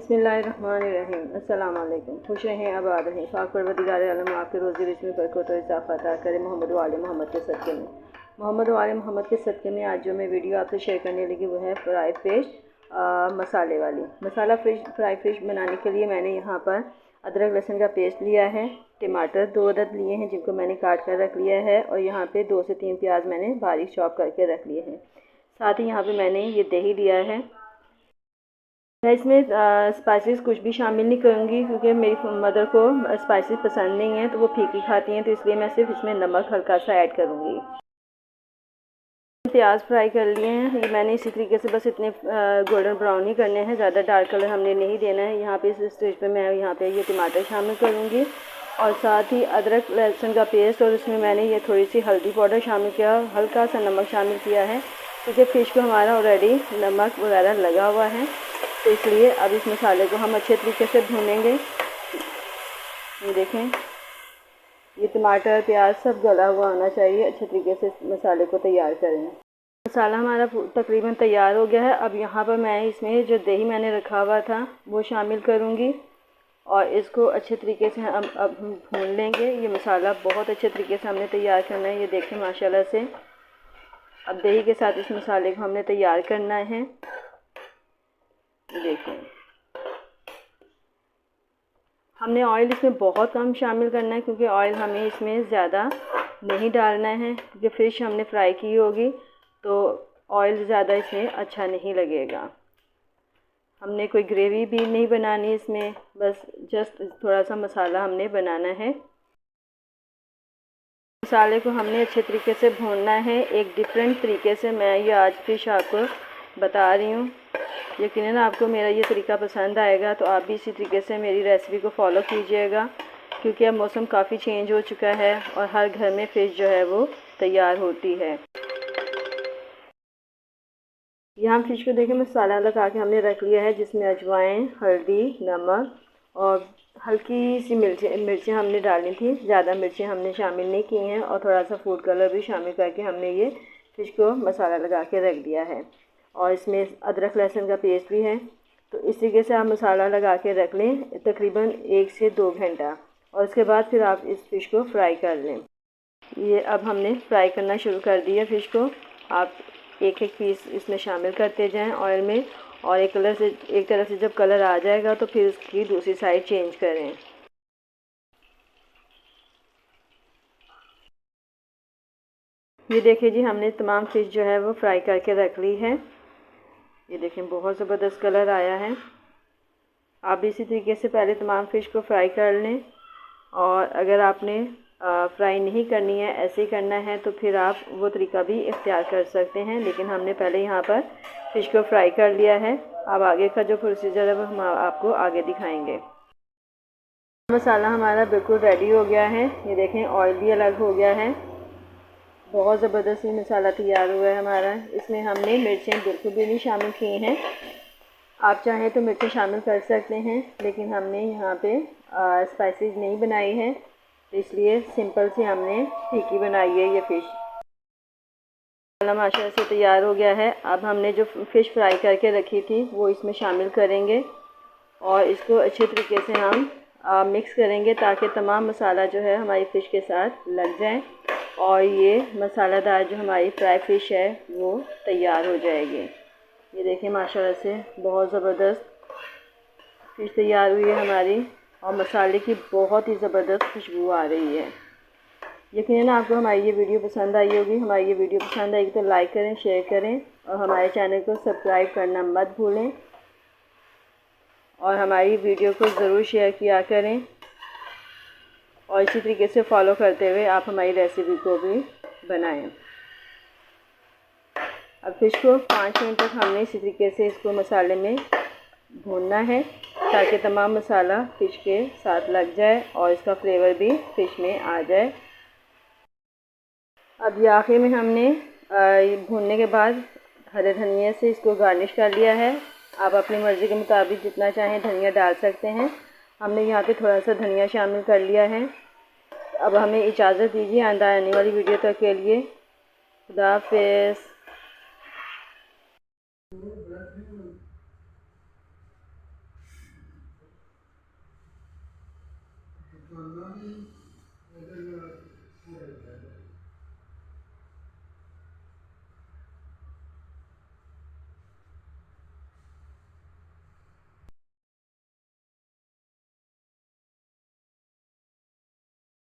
बिस्मिल्लाहिर्रहमानिर्रहीम। अस्सलाम वालेकुम। खुश रहें, आबाद रहें। पाक परवरदिगार आलम आपके रोज़ी रिज़्क़ में बरकत और इज़ाफ़ा अता करे मोहम्मद वाले मोहम्मद के सदक़े में। मोहम्मद वाले मोहम्मद के सदक़े में आज जो मैं वीडियो आपसे शेयर करने लगी वो है फ्राई फ़िश मसाले वाली। मसाला फ्राई फ़िश बनाने के लिए मैंने यहाँ पर अदरक लहसुन का पेस्ट लिया है, टमाटर 2 अदद लिए हैं जिनको मैंने काट कर रख लिया है, और यहाँ पे 2 से 3 प्याज मैंने बारीक चॉप करके रख लिए हैं। साथ ही यहाँ पे मैंने ये दही लिया है। मैं इसमें स्पाइसेस कुछ भी शामिल नहीं करूँगी क्योंकि मेरी मदर को स्पाइसेस पसंद नहीं है, तो वो फीकी खाती हैं, तो इसलिए मैं सिर्फ इसमें नमक हल्का सा ऐड करूँगी। प्याज फ्राई कर लिए हैं, ये मैंने इसी तरीके से बस इतने गोल्डन ब्राउन ही करने हैं, ज़्यादा डार्क कलर हमने नहीं देना है। यहाँ पे इस स्टेज पे मैं यहाँ पे ये टमाटर शामिल करूँगी और साथ ही अदरक लहसुन का पेस्ट, और इसमें मैंने ये थोड़ी सी हल्दी पाउडर शामिल किया, हल्का सा नमक शामिल किया है क्योंकि फ़िश को हमारा ऑलरेडी नमक वगैरह लगा हुआ है, तो इसलिए अब इस मसाले को हम अच्छे तरीके से भूनेंगे। ये देखें, ये टमाटर प्याज सब गला हुआ होना चाहिए। अच्छे तरीके से इस मसाले को तैयार करें। मसाला हमारा तकरीबन तैयार हो गया है। अब यहाँ पर मैं इसमें जो दही मैंने रखा हुआ था वो शामिल करूँगी और इसको अच्छे तरीके से हम अब भून लेंगे। ये मसाला बहुत अच्छे तरीके से हमने तैयार करना है। ये देखें माशाल्लाह से अब दही के साथ इस मसाले को हमने तैयार करना है। देखें, हमने ऑयल इसमें बहुत कम शामिल करना है क्योंकि ऑयल हमें इसमें ज़्यादा नहीं डालना है क्योंकि फ़िश हमने फ्राई की होगी तो ऑयल ज़्यादा इसमें अच्छा नहीं लगेगा। हमने कोई ग्रेवी भी नहीं बनानी इसमें, बस जस्ट थोड़ा सा मसाला हमने बनाना है। मसाले को हमने अच्छे तरीके से भूनना है। एक डिफरेंट तरीके से मैं ये आज फ़िश आपको बता रही हूँ। यकीनन आपको मेरा ये तरीका पसंद आएगा, तो आप भी इसी तरीके से मेरी रेसिपी को फॉलो कीजिएगा क्योंकि अब मौसम काफ़ी चेंज हो चुका है और हर घर में फ़िश जो है वो तैयार होती है। यहाँ फ़िश को देखें मसाला लगा के हमने रख लिया है जिसमें अजवाइन, हल्दी, नमक और हल्की सी मिर्चें हमने डाली थी। ज़्यादा मिर्चें हमने शामिल नहीं की हैं और थोड़ा सा फूड कलर भी शामिल करके हमने ये फ़िश को मसाला लगा के रख दिया है। और इसमें अदरक लहसुन का पेस्ट भी है, तो इस तरीके से आप मसाला लगा के रख लें तकरीबन 1 से 2 घंटा, और उसके बाद फिर आप इस फ़िश को फ्राई कर लें। ये अब हमने फ्राई करना शुरू कर दिया फ़िश को। आप एक एक पीस इसमें शामिल करते जाएं ऑयल में, और एक तरफ से जब कलर आ जाएगा तो फिर उसकी दूसरी साइड चेंज करें। ये देखिए जी, हमने तमाम फ़िश जो है वो फ्राई करके रख ली है। ये देखें बहुत ज़बरदस्त कलर आया है। आप इसी तरीके से पहले तमाम फ़िश को फ्राई कर लें, और अगर आपने फ्राई नहीं करनी है, ऐसे ही करना है, तो फिर आप वो तरीका भी इख्तियार कर सकते हैं, लेकिन हमने पहले यहाँ पर फ़िश को फ्राई कर लिया है। अब आगे का जो प्रोसीजर है वो हम आपको आगे दिखाएंगे। मसाला हमारा बिल्कुल रेडी हो गया है। ये देखें ऑयल भी अलग हो गया है। बहुत ज़बरदस्त ही मसाला तैयार हुआ है हमारा। इसमें हमने मिर्चें बिल्कुल भी नहीं शामिल की हैं। आप चाहें तो मिर्चें शामिल कर सकते हैं, लेकिन हमने यहाँ पे स्पाइसेस नहीं बनाई है, तो इसलिए सिंपल से हमने फीकी बनाई है ये फ़िश। मसाला माशाल्लाह से तैयार हो गया है। अब हमने जो फ़िश फ्राई करके रखी थी वो इसमें शामिल करेंगे और इसको अच्छे तरीके से हम मिक्स करेंगे ताकि तमाम मसाला जो है हमारी फ़िश के साथ लग जाए और ये मसालादार जो हमारी फ्राई फ़िश है वो तैयार हो जाएगी। ये देखिए माशाल्लाह से बहुत ज़बरदस्त फ़िश तैयार हुई है हमारी, और मसाले की बहुत ही ज़बरदस्त खुशबू आ रही है। यकीनन आपको हमारी ये वीडियो पसंद आई होगी। हमारी ये वीडियो पसंद आएगी तो लाइक करें, शेयर करें, और हमारे चैनल को सब्सक्राइब करना मत भूलें, और हमारी वीडियो को ज़रूर शेयर किया करें, और इसी तरीके से फॉलो करते हुए आप हमारी रेसिपी को भी बनाएं। अब फ़िश को 5 मिनट तक हमने इसी तरीके से इसको मसाले में भूनना है ताकि तमाम मसाला फ़िश के साथ लग जाए और इसका फ्लेवर भी फ़िश में आ जाए। अब ये आखिर में हमने भूनने के बाद हरे धनिया से इसको गार्निश कर लिया है। आप अपनी मर्ज़ी के मुताबिक जितना चाहें धनिया डाल सकते हैं। हमने यहाँ पे थोड़ा सा धनिया शामिल कर लिया है। अब हमें इजाज़त दीजिए आने वाली वीडियो तक के लिए। खुदा हाफ़िज़। करना भी